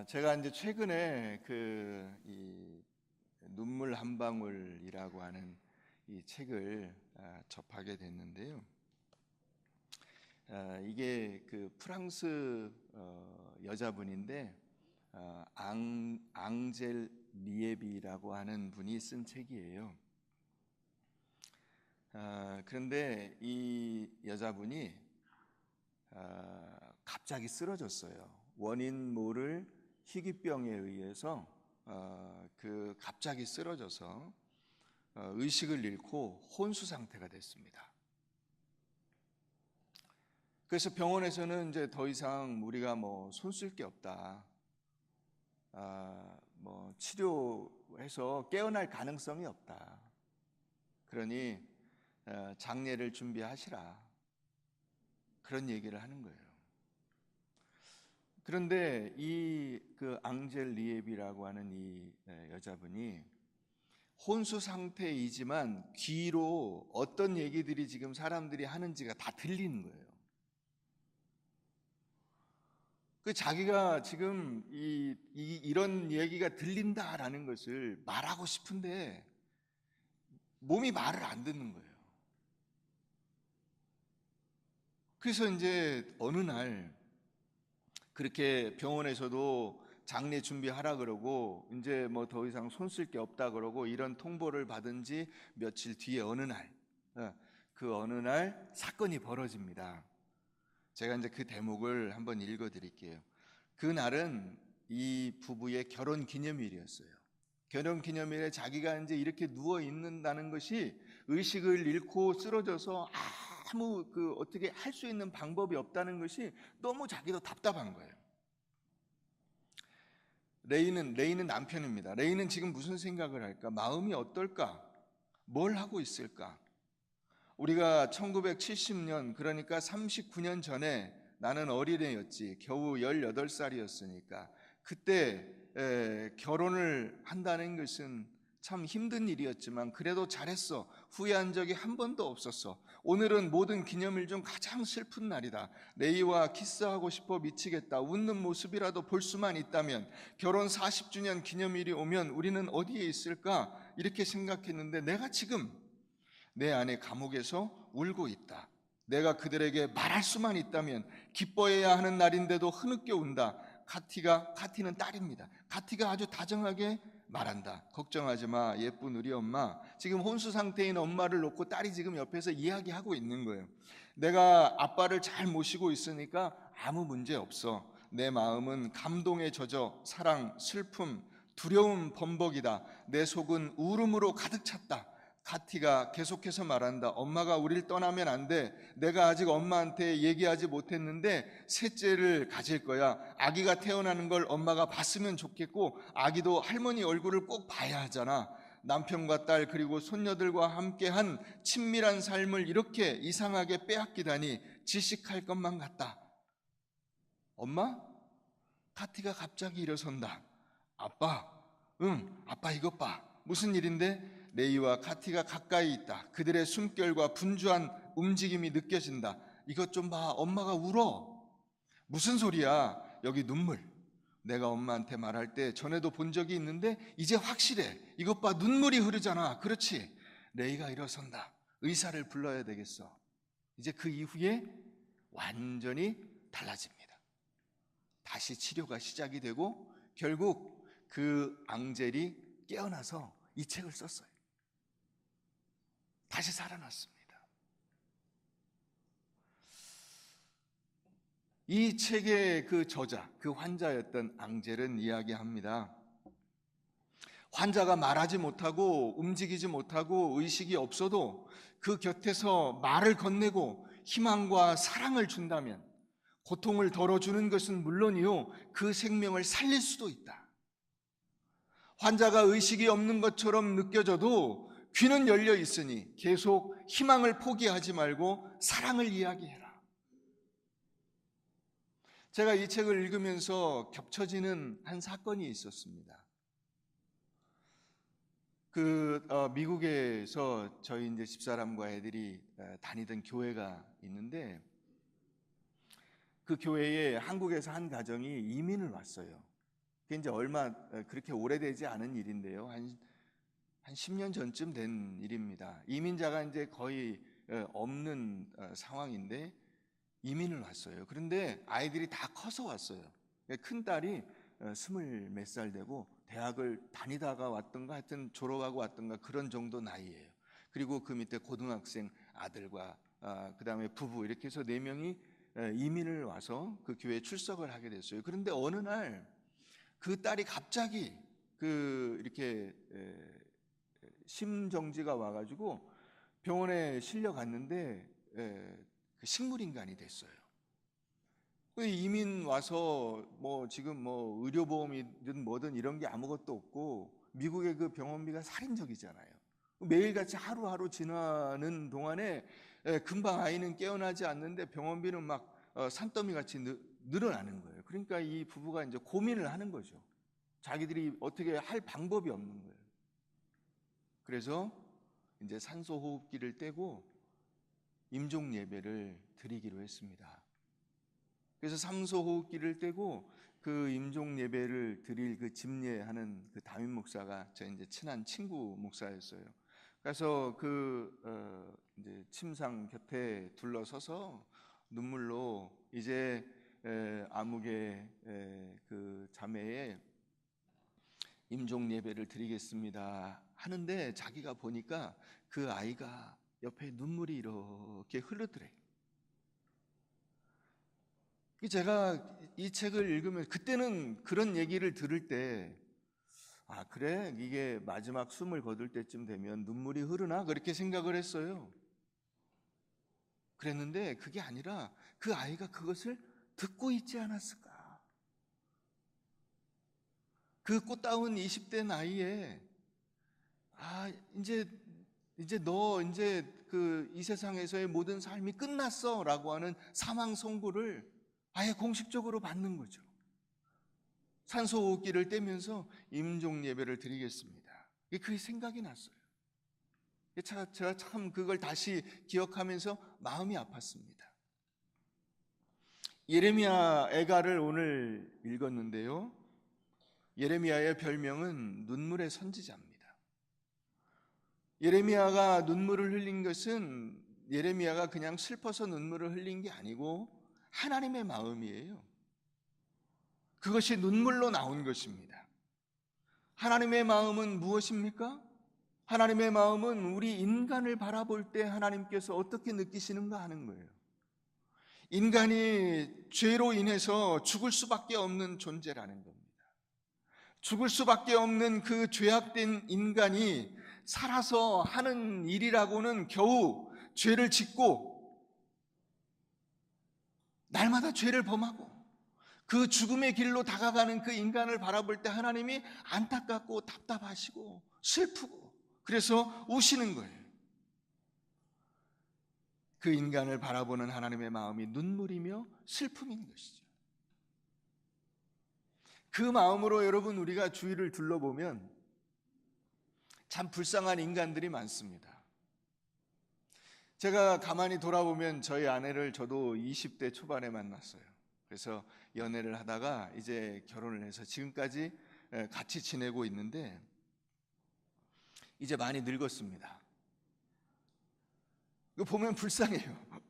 제가 이제 최근에 이 눈물 한 방울이라고 하는 이 책을 접하게 됐는데요. 이게 그 프랑스 여자분인데 앙젤 리에비라고 하는 분이 쓴 책이에요. 그런데 이 여자분이 갑자기 쓰러졌어요. 원인 모를 희귀병에 의해서 갑자기 쓰러져서 의식을 잃고 혼수 상태가 됐습니다. 그래서 병원에서는 이제 더 이상 우리가 손 쓸 게 없다. 치료해서 깨어날 가능성이 없다. 그러니 장례를 준비하시라. 그런 얘기를 하는 거예요. 그런데 그 앙젤 리에비라고 하는 이 여자분이 혼수 상태이지만 귀로 어떤 얘기들이 지금 사람들이 하는지가 다 들리는 거예요. 자기가 지금 이런 얘기가 들린다라는 것을 말하고 싶은데 몸이 말을 안 듣는 거예요. 그래서 이제 어느 날 그렇게 병원에서도 장례 준비하라 그러고 이제 더 이상 손 쓸 게 없다 그러고 이런 통보를 받은 지 며칠 뒤에 어느 날 사건이 벌어집니다. 제가 이제 그 대목을 한번 읽어 드릴게요. 그날은 이 부부의 결혼 기념일이었어요. 결혼 기념일에 자기가 이제 이렇게 누워 있는다는 것이 의식을 잃고 쓰러져서 아무 어떻게 할 수 있는 방법이 없다는 것이 너무 자기도 답답한 거예요. 레이는 남편입니다. 레이는 지금 무슨 생각을 할까? 마음이 어떨까? 뭘 하고 있을까? 우리가 1970년 그러니까 39년 전에 나는 어린애였지. 겨우 18살이었으니까 그때 결혼을 한다는 것은 참 힘든 일이었지만 그래도 잘했어. 후회한 적이 한 번도 없었어. 오늘은 모든 기념일 중 가장 슬픈 날이다. 레이와 키스하고 싶어 미치겠다. 웃는 모습이라도 볼 수만 있다면 결혼 40주년 기념일이 오면 우리는 어디에 있을까? 이렇게 생각했는데 내가 지금 내 안에 감옥에서 울고 있다. 내가 그들에게 말할 수만 있다면 기뻐해야 하는 날인데도 흐느껴 운다. 카티는 딸입니다. 카티가 아주 다정하게 말한다. 걱정하지 마, 예쁜 우리 엄마. 지금 혼수 상태인 엄마를 놓고 딸이 지금 옆에서 이야기하고 있는 거예요. 내가 아빠를 잘 모시고 있으니까 아무 문제 없어. 내 마음은 감동에 젖어 사랑, 슬픔, 두려움 범벅이다. 내 속은 울음으로 가득 찼다. 카티가 계속해서 말한다. 엄마가 우릴 떠나면 안 돼. 내가 아직 엄마한테 얘기하지 못했는데 셋째를 가질 거야. 아기가 태어나는 걸 엄마가 봤으면 좋겠고 아기도 할머니 얼굴을 꼭 봐야 하잖아. 남편과 딸 그리고 손녀들과 함께한 친밀한 삶을 이렇게 이상하게 빼앗기다니 질식할 것만 같다. 엄마? 카티가 갑자기 일어선다. 아빠? 응, 아빠 이것 봐. 무슨 일인데? 레이와 카티가 가까이 있다. 그들의 숨결과 분주한 움직임이 느껴진다. 이것 좀 봐. 엄마가 울어. 무슨 소리야? 여기 눈물. 내가 엄마한테 말할 때 전에도 본 적이 있는데 이제 확실해. 이것 봐. 눈물이 흐르잖아. 그렇지. 레이가 일어선다. 의사를 불러야 되겠어. 이제 그 이후에 완전히 달라집니다. 다시 치료가 시작이 되고 결국 그 앙젤이 깨어나서 이 책을 썼어요. 다시 살아났습니다. 이 책의 그 저자, 그 환자였던 앙젤은 이야기합니다. 환자가 말하지 못하고 움직이지 못하고 의식이 없어도 그 곁에서 말을 건네고 희망과 사랑을 준다면 고통을 덜어주는 것은 물론이요, 그 생명을 살릴 수도 있다. 환자가 의식이 없는 것처럼 느껴져도 귀는 열려 있으니 계속 희망을 포기하지 말고 사랑을 이야기해라. 제가 이 책을 읽으면서 겹쳐지는 한 사건이 있었습니다. 미국에서 저희 이제 집사람과 애들이 다니던 교회가 있는데 그 교회에 한국에서 한 가정이 이민을 왔어요. 그게 이제 얼마 그렇게 오래되지 않은 일인데요. 한 10년 전쯤 된 일입니다. 이민자가 이제 거의 없는 상황인데 이민을 왔어요. 그런데 아이들이 다 커서 왔어요. 큰 딸이 20 몇 살 되고 대학을 다니다가 왔던가 하여튼 졸업하고 왔던가 그런 정도 나이예요. 그리고 그 밑에 고등학생 아들과 그다음에 부부 이렇게 해서 4명이 이민을 와서 그 교회에 출석을 하게 됐어요. 그런데 어느 날 그 딸이 갑자기 이렇게 심정지가 와가지고 병원에 실려갔는데 그 식물인간이 됐어요. 이민 와서 지금 의료보험이든 뭐든 이런 게 아무것도 없고 미국의 그 병원비가 살인적이잖아요. 매일같이 하루하루 지나는 동안에 금방 아이는 깨어나지 않는데 병원비는 막 산더미같이 늘어나는 거예요. 그러니까 이 부부가 이제 고민을 하는 거죠. 자기들이 어떻게 할 방법이 없는 거예요. 그래서 이제 산소호흡기를 떼고 임종 예배를 드리기로 했습니다. 그래서 산소호흡기를 떼고 그 임종 예배를 드릴 그 집례하는 그 담임 목사가 저 이제 친한 친구 목사였어요. 그래서 이제 침상 곁에 둘러서서 눈물로 이제 아무개 그 자매의 임종 예배를 드리겠습니다 하는데 자기가 보니까 그 아이가 옆에 눈물이 이렇게 흐르더래요. 제가 이 책을 읽으면 그때는 그런 얘기를 들을 때 그래? 이게 마지막 숨을 거둘 때쯤 되면 눈물이 흐르나? 그렇게 생각을 했어요. 그랬는데 그게 아니라 그 아이가 그것을 듣고 있지 않았을까? 그 꽃다운 20대 나이에 이제 너 이제 이 세상에서의 모든 삶이 끝났어라고 하는 사망 선고를 아예 공식적으로 받는 거죠. 산소호흡기를 떼면서 임종 예배를 드리겠습니다. 그게 생각이 났어요. 제가 참 그걸 다시 기억하면서 마음이 아팠습니다. 예레미야 애가를 오늘 읽었는데요. 예레미야의 별명은 눈물의 선지자입니다. 예레미야가 눈물을 흘린 것은 예레미야가 그냥 슬퍼서 눈물을 흘린 게 아니고 하나님의 마음이에요. 그것이 눈물로 나온 것입니다. 하나님의 마음은 무엇입니까? 하나님의 마음은 우리 인간을 바라볼 때 하나님께서 어떻게 느끼시는가 하는 거예요. 인간이 죄로 인해서 죽을 수밖에 없는 존재라는 겁니다. 죽을 수밖에 없는 그 죄악된 인간이 살아서 하는 일이라고는 겨우 죄를 짓고 날마다 죄를 범하고 그 죽음의 길로 다가가는 그 인간을 바라볼 때 하나님이 안타깝고 답답하시고 슬프고 그래서 우시는 거예요. 그 인간을 바라보는 하나님의 마음이 눈물이며 슬픔인 것이죠. 그 마음으로 여러분 우리가 주위를 둘러보면 참 불쌍한 인간들이 많습니다. 제가 가만히 돌아보면 저희 아내를 저도 20대 초반에 만났어요. 그래서 연애를 하다가 이제 결혼을 해서 지금까지 같이 지내고 있는데 이제 많이 늙었습니다. 이거 보면 불쌍해요.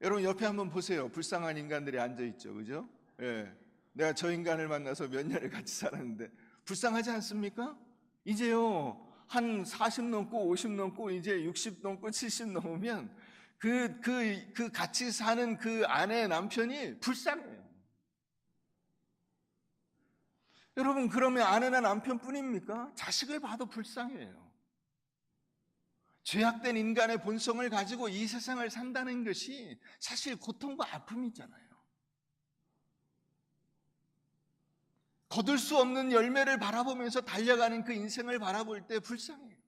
여러분 옆에 한번 보세요. 불쌍한 인간들이 앉아있죠. 그죠? 예. 내가 저 인간을 만나서 몇 년을 같이 살았는데 불쌍하지 않습니까? 이제요 한 40 넘고 50 넘고 이제 60 넘고 70 넘으면 그 같이 사는 그 아내 남편이 불쌍해요. 여러분 그러면 아내나 남편뿐입니까? 자식을 봐도 불쌍해요. 죄악된 인간의 본성을 가지고 이 세상을 산다는 것이 사실 고통과 아픔이잖아요. 거둘 수 없는 열매를 바라보면서 달려가는 그 인생을 바라볼 때 불쌍해요.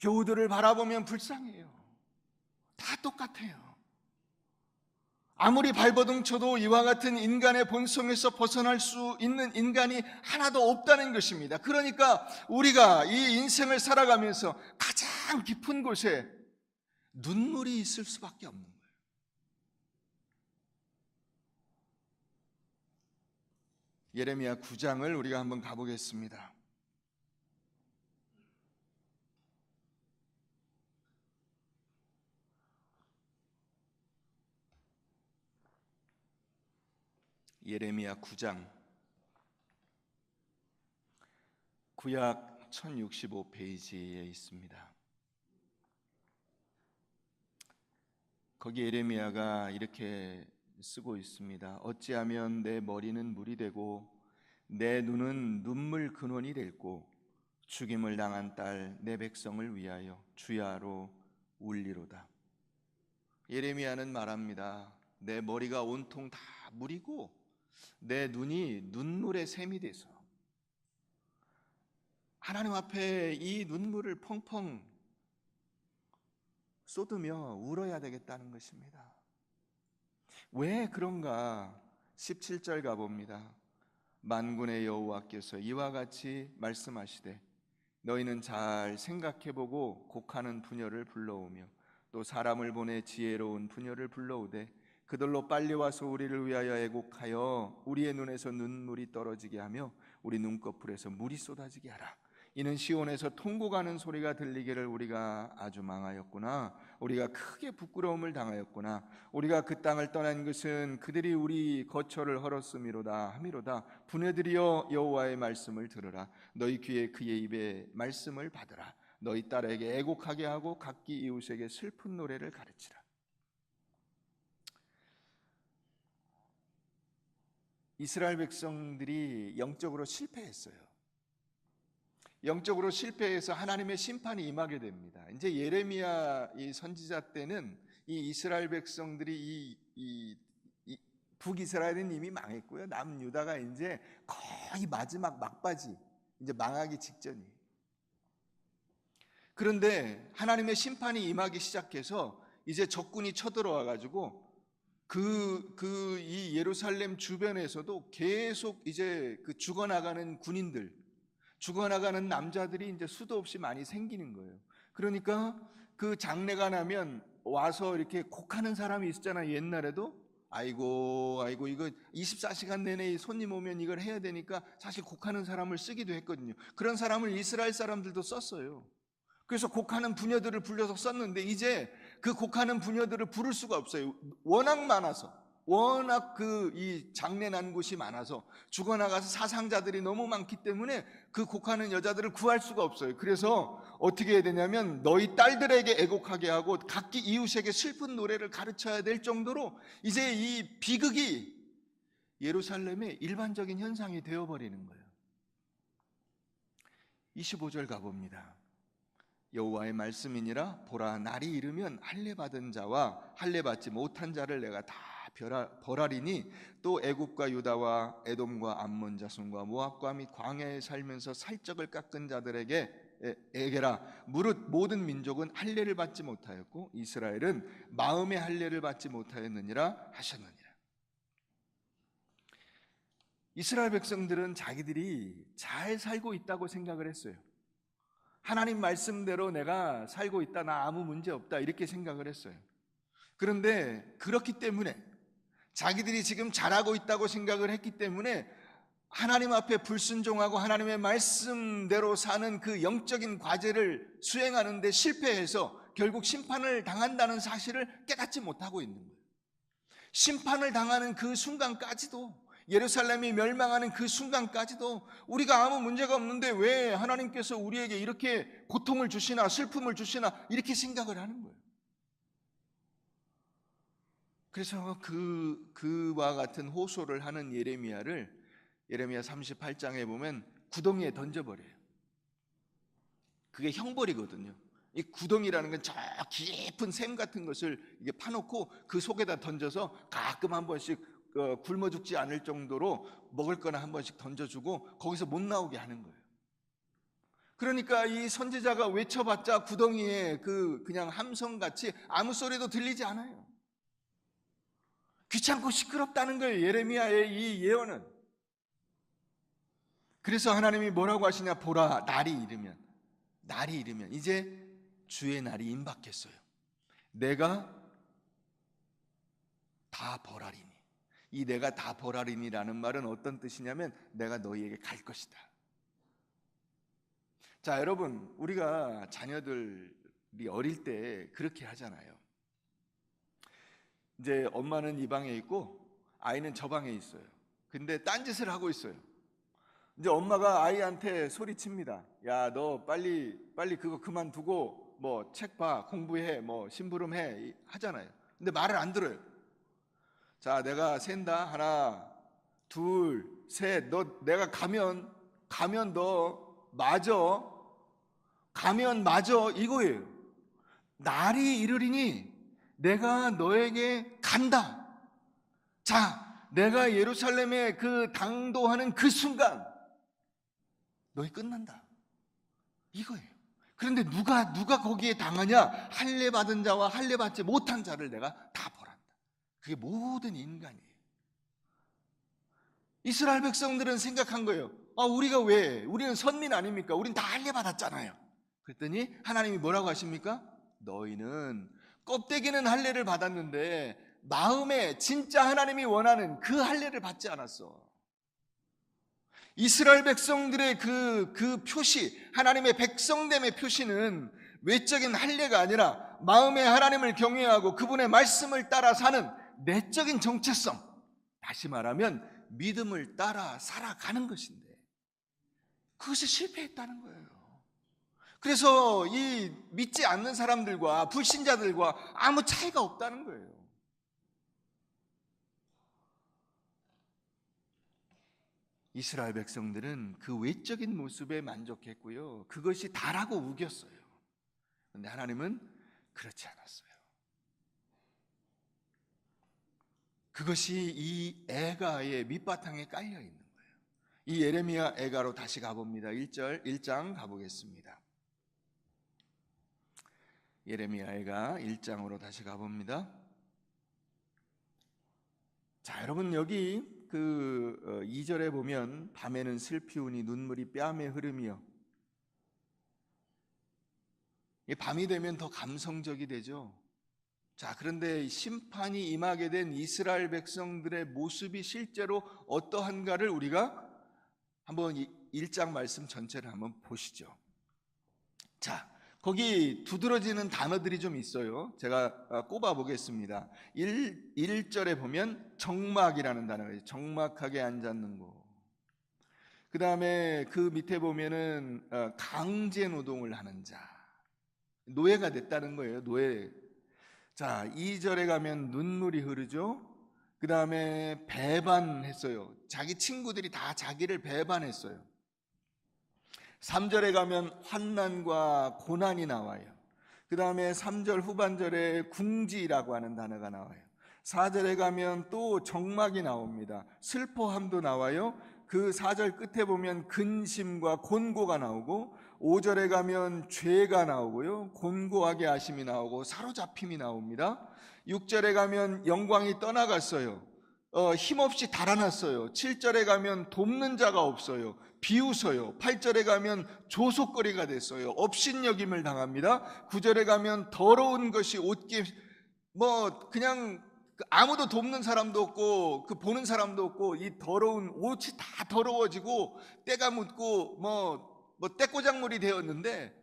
교우들을 바라보면 불쌍해요. 다 똑같아요. 아무리 발버둥 쳐도 이와 같은 인간의 본성에서 벗어날 수 있는 인간이 하나도 없다는 것입니다. 그러니까 우리가 이 인생을 살아가면서 가장 깊은 곳에 눈물이 있을 수밖에 없는 거예요. 예레미야 9장을 우리가 한번 가보겠습니다. 예레미야 9장, 구약 1065페이지에 있습니다. 거기 예레미야가 이렇게 쓰고 있습니다. 어찌하면 내 머리는 물이 되고 내 눈은 눈물 근원이 됐고 죽임을 당한 딸 내 백성을 위하여 주야로 울리로다. 예레미야는 말합니다. 내 머리가 온통 다 물이고 내 눈이 눈물의 샘이 돼서 하나님 앞에 이 눈물을 펑펑 쏟으며 울어야 되겠다는 것입니다. 왜 그런가? 17절 가봅니다. 만군의 여호와께서 이와 같이 말씀하시되 너희는 잘 생각해보고 곡하는 부녀를 불러오며 또 사람을 보내 지혜로운 부녀를 불러오되 그들로 빨리 와서 우리를 위하여 애곡하여 우리의 눈에서 눈물이 떨어지게 하며 우리 눈꺼풀에서 물이 쏟아지게 하라. 이는 시온에서 통곡하는 소리가 들리기를 우리가 아주 망하였구나. 우리가 크게 부끄러움을 당하였구나. 우리가 그 땅을 떠난 것은 그들이 우리 거처를 헐었음이로다 하미로다. 부녀들이여 여호와의 말씀을 들으라. 너희 귀에 그의 입에 말씀을 받으라. 너희 딸에게 애곡하게 하고 각기 이웃에게 슬픈 노래를 가르치라. 이스라엘 백성들이 영적으로 실패했어요. 영적으로 실패해서 하나님의 심판이 임하게 됩니다. 이제 예레미야 이 선지자 때는 이 이스라엘 백성들이 북이스라엘은 이미 망했고요. 남유다가 이제 거의 마지막 막바지, 이제 망하기 직전이에요. 그런데 하나님의 심판이 임하기 시작해서 이제 적군이 쳐들어와 가지고 이 예루살렘 주변에서도 계속 이제 그 죽어나가는 군인들, 죽어나가는 남자들이 이제 수도 없이 많이 생기는 거예요. 그러니까 그 장례가 나면 와서 이렇게 곡하는 사람이 있었잖아요. 옛날에도 아이고 이거 24시간 내내 손님 오면 이걸 해야 되니까 사실 곡하는 사람을 쓰기도 했거든요. 그런 사람을 이스라엘 사람들도 썼어요. 그래서 곡하는 부녀들을 불려서 썼는데 이제 그 곡하는 부녀들을 부를 수가 없어요. 워낙 많아서, 워낙 이 장례 난 곳이 많아서 죽어나가서 사상자들이 너무 많기 때문에 그 곡하는 여자들을 구할 수가 없어요. 그래서 어떻게 해야 되냐면 너희 딸들에게 애곡하게 하고 각기 이웃에게 슬픈 노래를 가르쳐야 될 정도로 이제 이 비극이 예루살렘의 일반적인 현상이 되어버리는 거예요. 25절 가봅니다. 여호와의 말씀이니라. 보라, 날이 이르면 할례 받은 자와 할례 받지 못한 자를 내가 다 벌하리니 또 애굽과 유다와 에돔과 암몬 자손과 모압과 및 광야에 살면서 살적을 깎은 자들에게라. 무릇 모든 민족은 할례를 받지 못하였고 이스라엘은 마음의 할례를 받지 못하였느니라 하셨느니라. 이스라엘 백성들은 자기들이 잘 살고 있다고 생각을 했어요. 하나님 말씀대로 내가 살고 있다, 나 아무 문제 없다, 이렇게 생각을 했어요. 그런데 그렇기 때문에 자기들이 지금 잘하고 있다고 생각을 했기 때문에 하나님 앞에 불순종하고 하나님의 말씀대로 사는 그 영적인 과제를 수행하는 데 실패해서 결국 심판을 당한다는 사실을 깨닫지 못하고 있는 거예요. 심판을 당하는 그 순간까지도, 예루살렘이 멸망하는 그 순간까지도 우리가 아무 문제가 없는데 왜 하나님께서 우리에게 이렇게 고통을 주시나 슬픔을 주시나 이렇게 생각을 하는 거예요. 그래서 그와 같은 호소를 하는 예레미야를 예레미야 38장에 보면 구덩이에 던져버려요. 그게 형벌이거든요. 이 구덩이라는 건 저 깊은 샘 같은 것을 이게 파놓고 그 속에다 던져서 가끔 한 번씩 굶어 죽지 않을 정도로 먹을 거나 한 번씩 던져주고 거기서 못 나오게 하는 거예요. 그러니까 이 선지자가 외쳐봤자 구덩이에 그냥 함성같이 아무 소리도 들리지 않아요. 귀찮고 시끄럽다는 거예요, 예레미야의 이 예언은. 그래서 하나님이 뭐라고 하시냐? 보라, 날이 이르면 이제 주의 날이 임박했어요. 내가 다 벌하리니. 이 내가 다 벌하리니라는 말은 어떤 뜻이냐면 내가 너희에게 갈 것이다. 자, 여러분, 우리가 자녀들이 어릴 때 그렇게 하잖아요. 이제 엄마는 이 방에 있고 아이는 저 방에 있어요. 근데 딴짓을 하고 있어요. 이제 엄마가 아이한테 소리칩니다. 야, 너 빨리 그거 그만두고 뭐 책 봐, 공부해, 뭐 심부름해 하잖아요. 근데 말을 안 들어요. 자, 내가 센다. 하나, 둘, 셋. 너 내가 가면 너 맞아. 가면 맞아. 이거예요. 날이 이르리니 내가 너에게 간다. 자, 내가 예루살렘에 그 당도하는 그 순간 너희 끝난다. 이거예요. 그런데 누가 거기에 당하냐? 할례 받은 자와 할례 받지 못한 자를 내가 다 벌한다. 그게 모든 인간이에요. 이스라엘 백성들은 생각한 거예요. 우리가 왜? 우리는 선민 아닙니까? 우린 다 할례 받았잖아요. 그랬더니 하나님이 뭐라고 하십니까? 너희는 껍데기는 할례를 받았는데 마음에 진짜 하나님이 원하는 그 할례를 받지 않았어. 이스라엘 백성들의 그 표시, 하나님의 백성됨의 표시는 외적인 할례가 아니라 마음에 하나님을 경외하고 그분의 말씀을 따라 사는 내적인 정체성, 다시 말하면 믿음을 따라 살아가는 것인데 그것이 실패했다는 거예요. 그래서 이 믿지 않는 사람들과 불신자들과 아무 차이가 없다는 거예요. 이스라엘 백성들은 그 외적인 모습에 만족했고요. 그것이 다라고 우겼어요. 그런데 하나님은 그렇지 않았어요. 그것이 이 애가의 밑바탕에 깔려 있는 거예요. 이 예레미야 애가로 다시 가봅니다. 1장 가보겠습니다. 예레미야 애가 1장으로 다시 가봅니다. 자, 여러분 여기 2절에 보면 밤에는 슬피 우니 눈물이 뺨에 흐르며, 밤이 되면 더 감성적이 되죠. 자, 그런데 심판이 임하게 된 이스라엘 백성들의 모습이 실제로 어떠한가를 우리가 한번 1장 말씀 전체를 한번 보시죠. 자, 거기 두드러지는 단어들이 좀 있어요. 제가 꼽아 보겠습니다. 1절에 보면 정막이라는 단어가 있어요. 정막하게 앉았는 거. 그 다음에 그 밑에 보면은 강제 노동을 하는 자, 노예가 됐다는 거예요. 노예. 자, 2절에 가면 눈물이 흐르죠. 그 다음에 배반했어요. 자기 친구들이 다 자기를 배반했어요. 3절에 가면 환난과 고난이 나와요. 그 다음에 3절 후반절에 궁지라고 하는 단어가 나와요. 4절에 가면 또 정막이 나옵니다. 슬퍼함도 나와요. 그 4절 끝에 보면 근심과 곤고가 나오고, 5절에 가면 죄가 나오고요, 곤고하게 하심이 나오고 사로잡힘이 나옵니다. 6절에 가면 영광이 떠나갔어요. 힘없이 달아났어요. 7절에 가면 돕는 자가 없어요. 비웃어요. 8절에 가면 조속거리가 됐어요. 업신여김을 당합니다. 9절에 가면 더러운 것이 옷깃, 그냥 아무도 돕는 사람도 없고 그 보는 사람도 없고 이 더러운 옷이 다 더러워지고 때가 묻고 떼꼬작물이 되었는데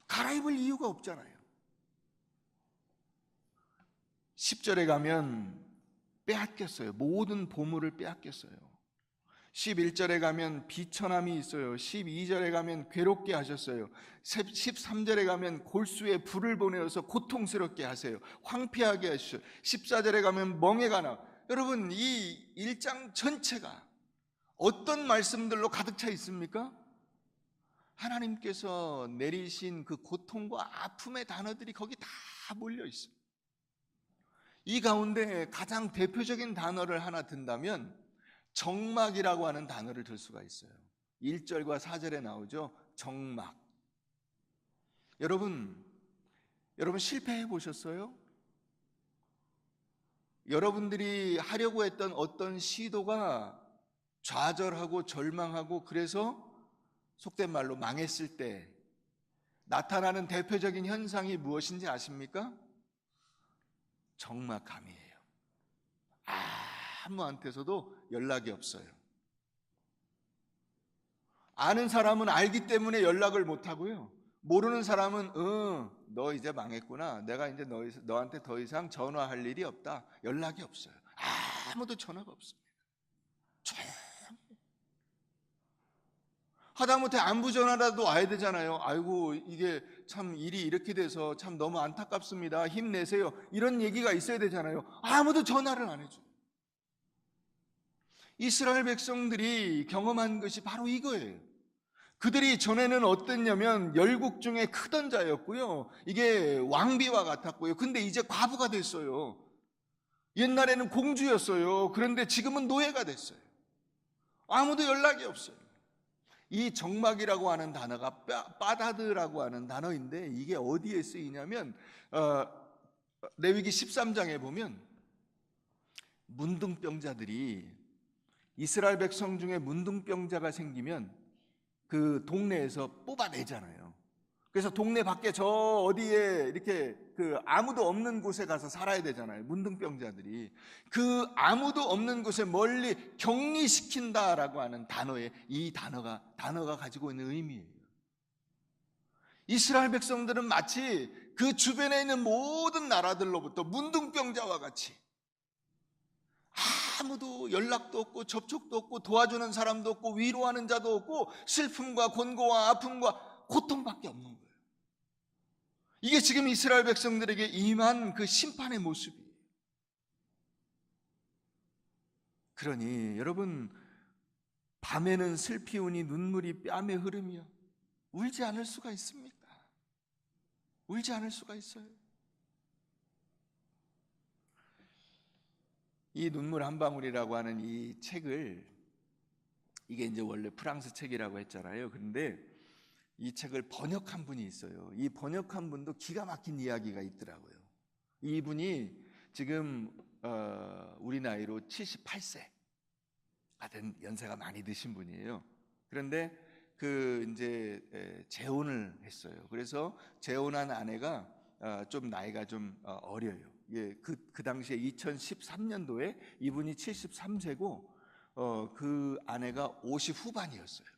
갈아입을 이유가 없잖아요. 10절에 가면 빼앗겼어요. 모든 보물을 빼앗겼어요. 11절에 가면 비천함이 있어요. 12절에 가면 괴롭게 하셨어요. 13절에 가면 골수에 불을 보내어서 고통스럽게 하세요. 황폐하게 하셨어요. 14절에 가면 멍해가 나와. 여러분, 이 1장 전체가 어떤 말씀들로 가득 차 있습니까? 하나님께서 내리신 그 고통과 아픔의 단어들이 거기 다 몰려 있어요. 이 가운데 가장 대표적인 단어를 하나 든다면 정막이라고 하는 단어를 들 수가 있어요. 1절과 4절에 나오죠. 정막. 여러분 실패해 보셨어요? 여러분들이 하려고 했던 어떤 시도가 좌절하고 절망하고 그래서 속된 말로 망했을 때 나타나는 대표적인 현상이 무엇인지 아십니까? 정막함이에요. 아무한테서도 연락이 없어요. 아는 사람은 알기 때문에 연락을 못 하고요. 모르는 사람은 너 이제 망했구나. 내가 이제 너한테 더 이상 전화할 일이 없다. 연락이 없어요. 아무도 전화가 없습니다. 하다못해 안부 전화라도 와야 되잖아요. 아이고 이게 참 일이 이렇게 돼서 참 너무 안타깝습니다. 힘내세요. 이런 얘기가 있어야 되잖아요. 아무도 전화를 안 해줘요. 이스라엘 백성들이 경험한 것이 바로 이거예요. 그들이 전에는 어땠냐면 열국 중에 크던 자였고요. 이게 왕비와 같았고요. 근데 이제 과부가 됐어요. 옛날에는 공주였어요. 그런데 지금은 노예가 됐어요. 아무도 연락이 없어요. 이 정막이라고 하는 단어가 빠다드라고 하는 단어인데 이게 어디에 쓰이냐면 레위기 13장에 보면 문둥병자들이 이스라엘 백성 중에 문둥병자가 생기면 그 동네에서 뽑아내잖아요. 그래서 동네 밖에 저 어디에 이렇게 그 아무도 없는 곳에 가서 살아야 되잖아요. 문둥병자들이 그 아무도 없는 곳에 멀리 격리시킨다라고 하는 단어에 이 단어가 가지고 있는 의미예요. 이스라엘 백성들은 마치 그 주변에 있는 모든 나라들로부터 문둥병자와 같이 아무도 연락도 없고 접촉도 없고 도와주는 사람도 없고 위로하는 자도 없고 슬픔과 권고와 아픔과 고통밖에 없는 거예요. 이게 지금 이스라엘 백성들에게 임한 그 심판의 모습이에요. 그러니 여러분, 밤에는 슬피 우니 눈물이 뺨에 흐르며 울지 않을 수가 있습니까? 울지 않을 수가 있어요. 이 눈물 한 방울이라고 하는 이 책을, 이게 이제 원래 프랑스 책이라고 했잖아요. 그런데 이 책을 번역한 분이 있어요. 이 번역한 분도 기가 막힌 이야기가 있더라고요. 이분이 지금 우리 나이로 78세가 된, 연세가 많이 드신 분이에요. 그런데 그 이제 재혼을 했어요. 그래서 재혼한 아내가 좀 나이가 좀 어려요. 예, 그 당시에 2013년도에 이분이 73세고 그 아내가 50 후반이었어요.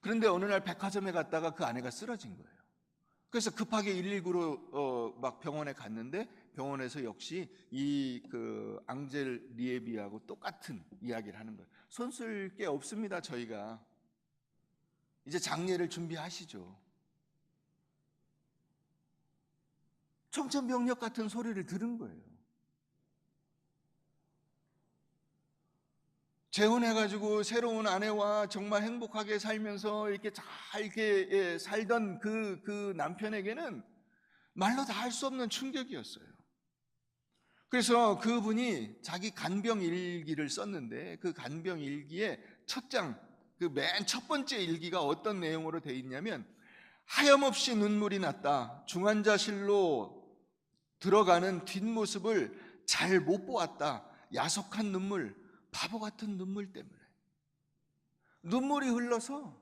그런데 어느 날 백화점에 갔다가 그 아내가 쓰러진 거예요. 그래서 급하게 119로 막 병원에 갔는데 병원에서 역시 이 그 앙젤 리에비하고 똑같은 이야기를 하는 거예요. 손 쓸 게 없습니다. 저희가 이제 장례를 준비하시죠. 청천벽력 같은 소리를 들은 거예요. 재혼해가지고 새로운 아내와 정말 행복하게 살면서 이렇게 잘 이렇게 살던 그 남편에게는 말로 다 할 수 없는 충격이었어요. 그래서 그분이 자기 간병 일기를 썼는데 그 간병 일기의 첫 장, 그 맨 첫 번째 일기가 어떤 내용으로 되어 있냐면, 하염없이 눈물이 났다. 중환자실로 들어가는 뒷모습을 잘 못 보았다. 야속한 눈물, 바보 같은 눈물 때문에. 눈물이 흘러서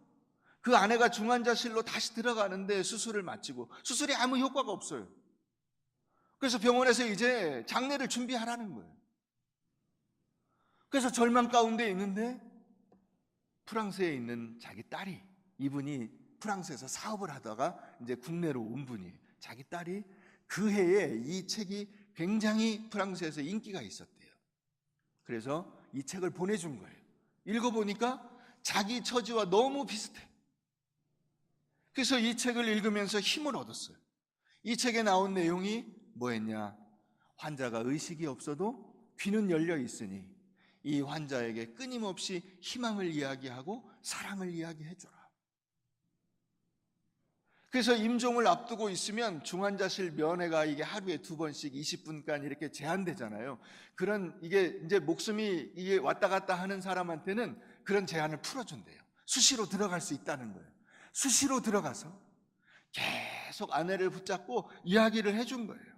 그 아내가 중환자실로 다시 들어가는데 수술을 마치고 수술이 아무 효과가 없어요. 그래서 병원에서 이제 장례를 준비하라는 거예요. 그래서 절망 가운데 있는데 프랑스에 있는 자기 딸이, 이분이 프랑스에서 사업을 하다가 이제 국내로 온 분이, 자기 딸이 그 해에 이 책이 굉장히 프랑스에서 인기가 있었대요. 그래서 이 책을 보내준 거예요. 읽어보니까 자기 처지와 너무 비슷해. 그래서 이 책을 읽으면서 힘을 얻었어요. 이 책에 나온 내용이 뭐였냐? 환자가 의식이 없어도 귀는 열려 있으니 이 환자에게 끊임없이 희망을 이야기하고 사랑을 이야기해줘라. 그래서 임종을 앞두고 있으면 중환자실 면회가 이게 하루에 2번씩 20분간 이렇게 제한되잖아요. 그런, 이게 이제 목숨이 이게 왔다 갔다 하는 사람한테는 그런 제한을 풀어준대요. 수시로 들어갈 수 있다는 거예요. 수시로 들어가서 계속 아내를 붙잡고 이야기를 해준 거예요.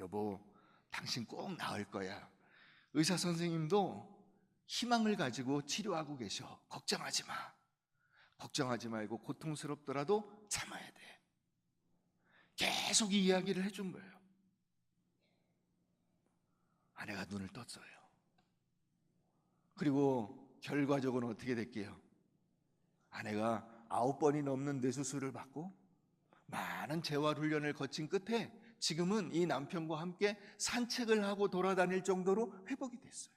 여보, 당신 꼭 나을 거야. 의사 선생님도 희망을 가지고 치료하고 계셔. 걱정하지 마. 걱정하지 말고 고통스럽더라도 참아야 돼. 계속 이 이야기를 해준 거예요. 아내가 눈을 떴어요. 그리고 결과적으로 어떻게 됐게요? 아내가 9번이 넘는 뇌수술을 받고 많은 재활훈련을 거친 끝에 지금은 이 남편과 함께 산책을 하고 돌아다닐 정도로 회복이 됐어요.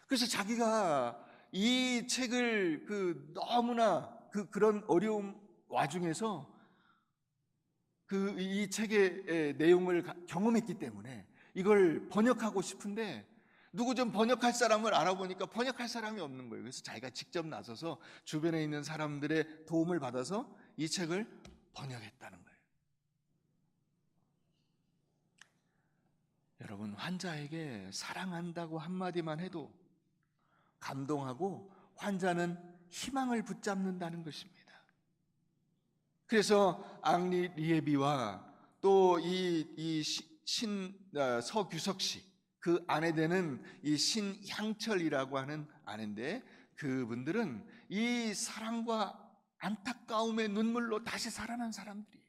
그래서 자기가 이 책을 너무나 그런 어려움 와중에서 이 책의 내용을 경험했기 때문에 이걸 번역하고 싶은데 누구 좀 번역할 사람을 알아보니까 번역할 사람이 없는 거예요. 그래서 자기가 직접 나서서 주변에 있는 사람들의 도움을 받아서 이 책을 번역했다는 거예요. 여러분, 환자에게 사랑한다고 한마디만 해도 감동하고 환자는 희망을 붙잡는다는 것입니다. 그래서 앙리 리에비와 또 서규석 씨, 그 아내 되는 이 신향철이라고 하는 아내인데 그분들은 이 사랑과 안타까움의 눈물로 다시 살아난 사람들이에요.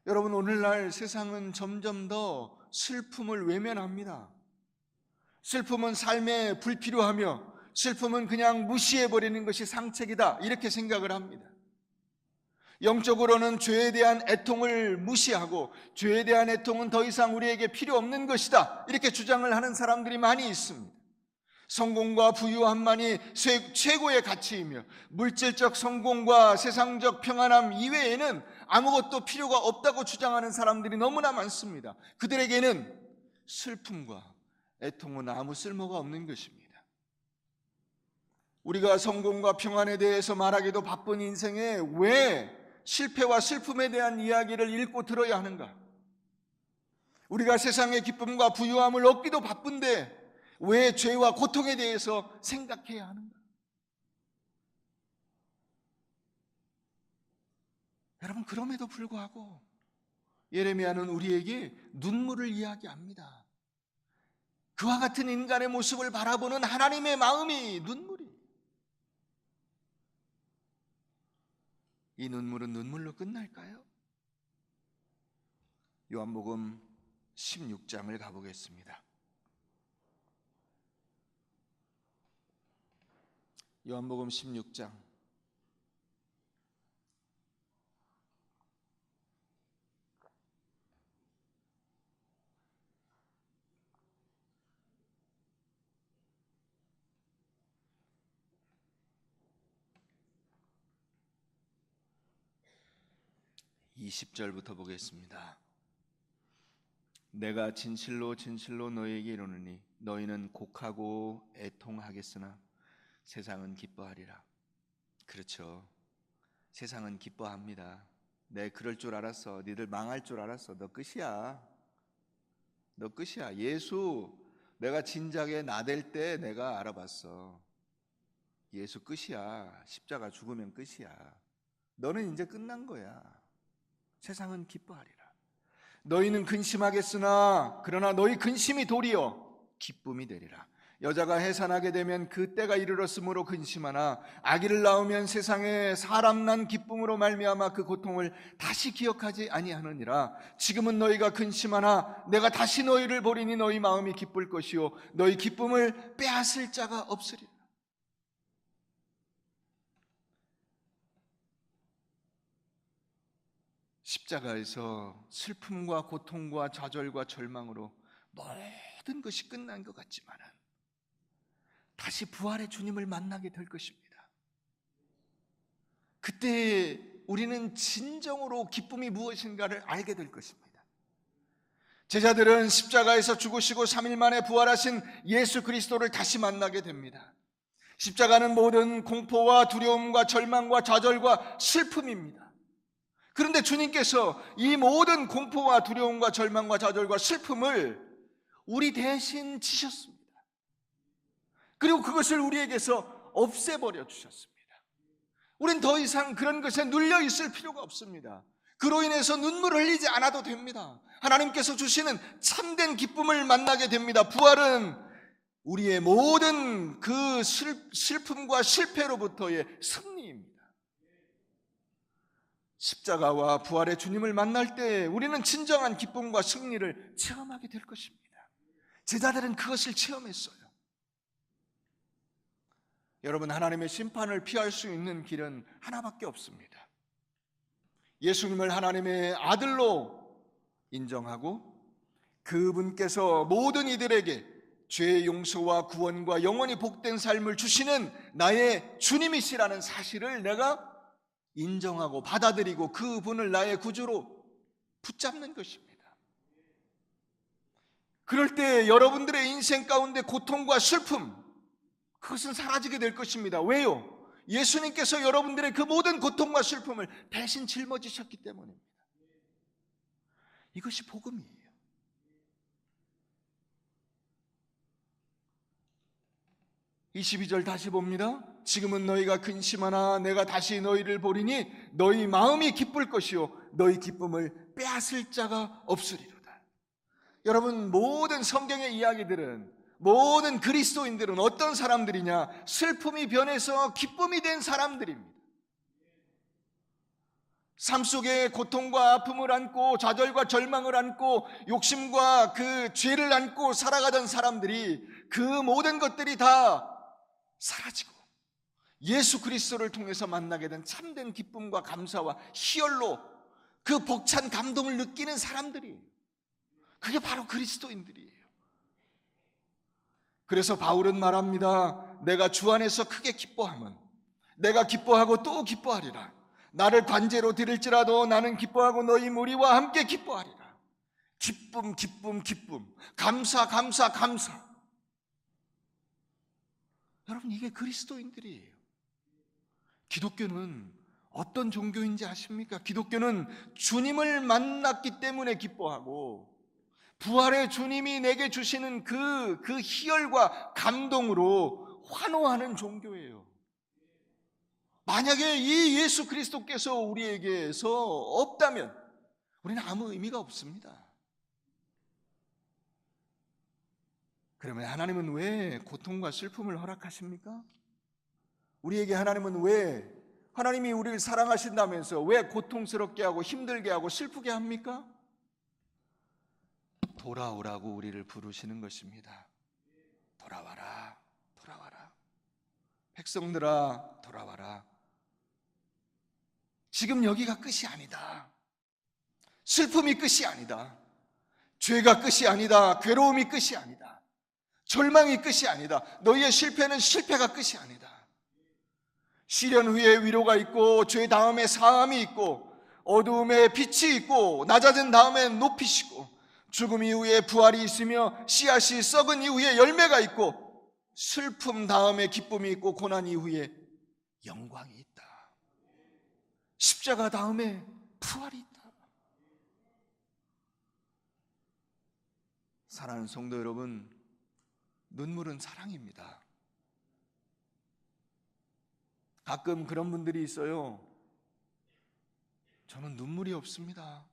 여러분, 오늘날 세상은 점점 더 슬픔을 외면합니다. 슬픔은 삶에 불필요하며 슬픔은 그냥 무시해버리는 것이 상책이다, 이렇게 생각을 합니다. 영적으로는 죄에 대한 애통을 무시하고 죄에 대한 애통은 더 이상 우리에게 필요 없는 것이다, 이렇게 주장을 하는 사람들이 많이 있습니다. 성공과 부유함만이 최고의 가치이며 물질적 성공과 세상적 평안함 이외에는 아무것도 필요가 없다고 주장하는 사람들이 너무나 많습니다. 그들에게는 슬픔과 애통은 아무 쓸모가 없는 것입니다. 우리가 성공과 평안에 대해서 말하기도 바쁜 인생에 왜 실패와 슬픔에 대한 이야기를 읽고 들어야 하는가? 우리가 세상의 기쁨과 부유함을 얻기도 바쁜데 왜 죄와 고통에 대해서 생각해야 하는가? 여러분, 그럼에도 불구하고 예레미야는 우리에게 눈물을 이야기합니다. 그와 같은 인간의 모습을 바라보는 하나님의 마음이 눈물이에요. 이 눈물은 눈물로 끝날까요? 요한복음 16장을 가보겠습니다. 요한복음 16장 20절부터 보겠습니다. 내가 진실로 진실로 너희에게 이르노니 너희는 곡하고 애통하겠으나 세상은 기뻐하리라. 그렇죠, 세상은 기뻐합니다. 내 그럴 줄 알았어, 니들 망할 줄 알았어, 너 끝이야, 너 끝이야. 예수 내가 진작에 나댈 때 내가 알아봤어. 예수 끝이야. 십자가 죽으면 끝이야. 너는 이제 끝난 거야. 세상은 기뻐하리라. 너희는 근심하겠으나 그러나 너희 근심이 도리어 기쁨이 되리라. 여자가 해산하게 되면 그 때가 이르렀으므로 근심하나 아기를 낳으면 세상에 사람 난 기쁨으로 말미암아 그 고통을 다시 기억하지 아니하느니라. 지금은 너희가 근심하나 내가 다시 너희를 보리니 너희 마음이 기쁠 것이요 너희 기쁨을 빼앗을 자가 없으리라. 십자가에서 슬픔과 고통과 좌절과 절망으로 모든 것이 끝난 것 같지만은 다시 부활의 주님을 만나게 될 것입니다. 그때 우리는 진정으로 기쁨이 무엇인가를 알게 될 것입니다. 제자들은 십자가에서 죽으시고 3일 만에 부활하신 예수 그리스도를 다시 만나게 됩니다. 십자가는 모든 공포와 두려움과 절망과 좌절과 슬픔입니다. 그런데 주님께서 이 모든 공포와 두려움과 절망과 좌절과 슬픔을 우리 대신 지셨습니다. 그리고 그것을 우리에게서 없애버려 주셨습니다. 우린 더 이상 그런 것에 눌려 있을 필요가 없습니다. 그로 인해서 눈물을 흘리지 않아도 됩니다. 하나님께서 주시는 참된 기쁨을 만나게 됩니다. 부활은 우리의 모든 그 슬픔과 실패로부터의 승리입니다. 십자가와 부활의 주님을 만날 때 우리는 진정한 기쁨과 승리를 체험하게 될 것입니다. 제자들은 그것을 체험했어요. 여러분, 하나님의 심판을 피할 수 있는 길은 하나밖에 없습니다. 예수님을 하나님의 아들로 인정하고 그분께서 모든 이들에게 죄의 용서와 구원과 영원히 복된 삶을 주시는 나의 주님이시라는 사실을 내가 인정하고 받아들이고 그분을 나의 구주로 붙잡는 것입니다. 그럴 때 여러분들의 인생 가운데 고통과 슬픔, 그것은 사라지게 될 것입니다. 왜요? 예수님께서 여러분들의 그 모든 고통과 슬픔을 대신 짊어지셨기 때문입니다. 이것이 복음이에요. 22절 다시 봅니다. 지금은 너희가 근심하나 내가 다시 너희를 보리니 너희 마음이 기쁠 것이요 너희 기쁨을 빼앗을 자가 없으리로다. 여러분, 모든 성경의 이야기들은, 모든 그리스도인들은 어떤 사람들이냐? 슬픔이 변해서 기쁨이 된 사람들입니다. 삶 속에 고통과 아픔을 안고 좌절과 절망을 안고 욕심과 그 죄를 안고 살아가던 사람들이 그 모든 것들이 다 사라지고 예수 그리스도를 통해서 만나게 된 참된 기쁨과 감사와 희열로 그 벅찬 감동을 느끼는 사람들이, 그게 바로 그리스도인들이에요. 그래서 바울은 말합니다. 내가 주 안에서 크게 기뻐함은 내가 기뻐하고 또 기뻐하리라. 나를 관제로 드릴지라도 나는 기뻐하고 너희 무리와 함께 기뻐하리라. 기쁨, 기쁨, 기쁨. 감사, 감사, 감사. 여러분, 이게 그리스도인들이에요. 기독교는 어떤 종교인지 아십니까? 기독교는 주님을 만났기 때문에 기뻐하고 부활의 주님이 내게 주시는 그 희열과 감동으로 환호하는 종교예요. 만약에 이 예수 그리스도께서 우리에게서 없다면 우리는 아무 의미가 없습니다. 그러면 하나님은 왜 고통과 슬픔을 허락하십니까? 우리에게 하나님이 우리를 사랑하신다면서 왜 고통스럽게 하고 힘들게 하고 슬프게 합니까? 돌아오라고 우리를 부르시는 것입니다. 돌아와라, 돌아와라. 백성들아, 돌아와라. 지금 여기가 끝이 아니다. 슬픔이 끝이 아니다. 죄가 끝이 아니다. 괴로움이 끝이 아니다. 절망이 끝이 아니다. 너희의 실패는 실패가 끝이 아니다. 시련 후에 위로가 있고 죄 다음에 사함이 있고 어두움에 빛이 있고 낮아진 다음에 높이시고 죽음 이후에 부활이 있으며 씨앗이 썩은 이후에 열매가 있고 슬픔 다음에 기쁨이 있고 고난 이후에 영광이 있다. 십자가 다음에 부활이 있다. 사랑하는 성도 여러분, 눈물은 사랑입니다. 가끔 그런 분들이 있어요. 저는 눈물이 없습니다.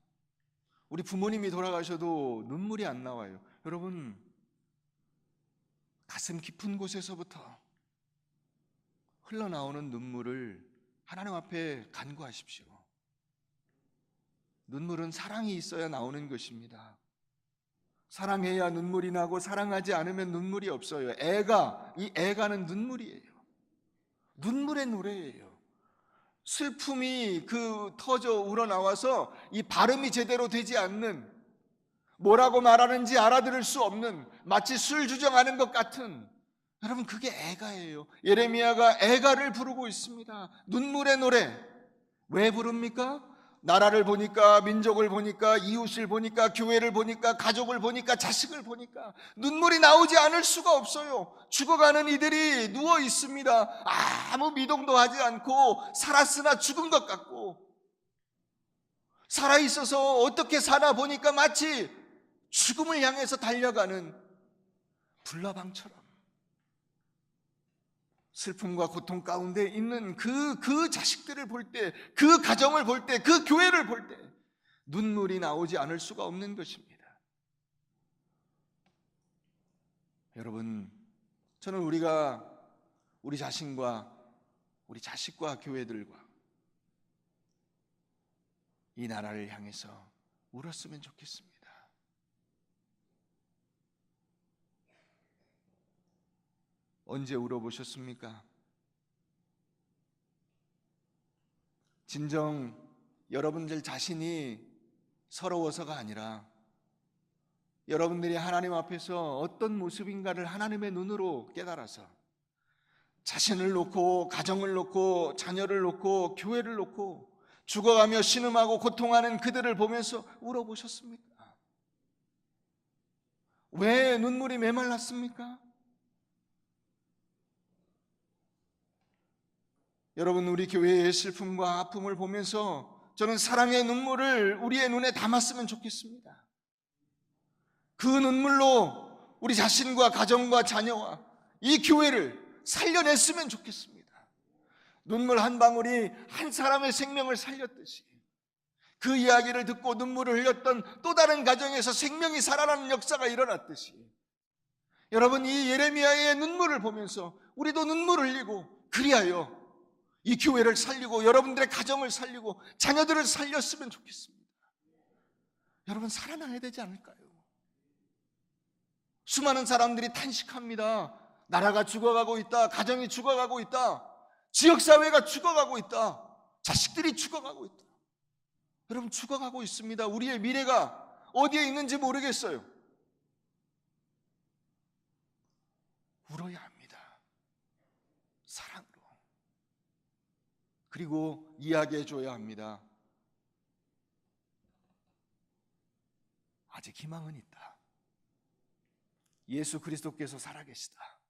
우리 부모님이 돌아가셔도 눈물이 안 나와요. 여러분, 가슴 깊은 곳에서부터 흘러나오는 눈물을 하나님 앞에 간구하십시오. 눈물은 사랑이 있어야 나오는 것입니다. 사랑해야 눈물이 나고 사랑하지 않으면 눈물이 없어요. 이 애가는 눈물이에요. 눈물의 노래예요. 슬픔이 터져 우러나와서 이 발음이 제대로 되지 않는, 뭐라고 말하는지 알아들을 수 없는, 마치 술 주정하는 것 같은, 여러분, 그게 애가예요. 예레미야가 애가를 부르고 있습니다. 눈물의 노래. 왜 부릅니까? 나라를 보니까, 민족을 보니까, 이웃을 보니까, 교회를 보니까, 가족을 보니까, 자식을 보니까 눈물이 나오지 않을 수가 없어요. 죽어가는 이들이 누워 있습니다. 아무 미동도 하지 않고 살았으나 죽은 것 같고, 살아있어서 어떻게 사나 보니까 마치 죽음을 향해서 달려가는 불나방처럼 슬픔과 고통 가운데 있는 그 자식들을 볼 때, 그 가정을 볼 때, 그 교회를 볼 때 눈물이 나오지 않을 수가 없는 것입니다. 여러분, 저는 우리가 우리 자신과 우리 자식과 교회들과 이 나라를 향해서 울었으면 좋겠습니다. 언제 울어보셨습니까? 진정 여러분들 자신이 서러워서가 아니라 여러분들이 하나님 앞에서 어떤 모습인가를 하나님의 눈으로 깨달아서 자신을 놓고 가정을 놓고 자녀를 놓고 교회를 놓고 죽어가며 신음하고 고통하는 그들을 보면서 울어보셨습니까? 왜 눈물이 메말랐습니까? 여러분, 우리 교회의 슬픔과 아픔을 보면서 저는 사랑의 눈물을 우리의 눈에 담았으면 좋겠습니다. 그 눈물로 우리 자신과 가정과 자녀와 이 교회를 살려냈으면 좋겠습니다. 눈물 한 방울이 한 사람의 생명을 살렸듯이 그 이야기를 듣고 눈물을 흘렸던 또 다른 가정에서 생명이 살아나는 역사가 일어났듯이 여러분, 이 예레미야의 눈물을 보면서 우리도 눈물을 흘리고 그리하여 이 교회를 살리고 여러분들의 가정을 살리고 자녀들을 살렸으면 좋겠습니다. 여러분, 살아나야 되지 않을까요? 수많은 사람들이 탄식합니다. 나라가 죽어가고 있다. 가정이 죽어가고 있다. 지역사회가 죽어가고 있다. 자식들이 죽어가고 있다. 여러분, 죽어가고 있습니다. 우리의 미래가 어디에 있는지 모르겠어요. 울어야 합니다. 사랑으로. 그리고 이야기해줘야 합니다. 아직 희망은 있다. 예수 그리스도께서 살아계시다.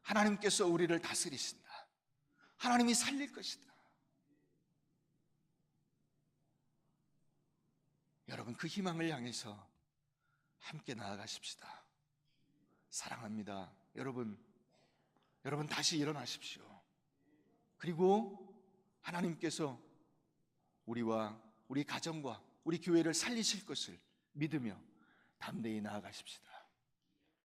하나님께서 우리를 다스리신다. 하나님이 살릴 것이다. 여러분, 그 희망을 향해서 함께 나아가십시다. 사랑합니다. 여러분 다시 일어나십시오. 그리고 하나님께서 우리와 우리 가정과 우리 교회를 살리실 것을 믿으며 담대히 나아가십시다.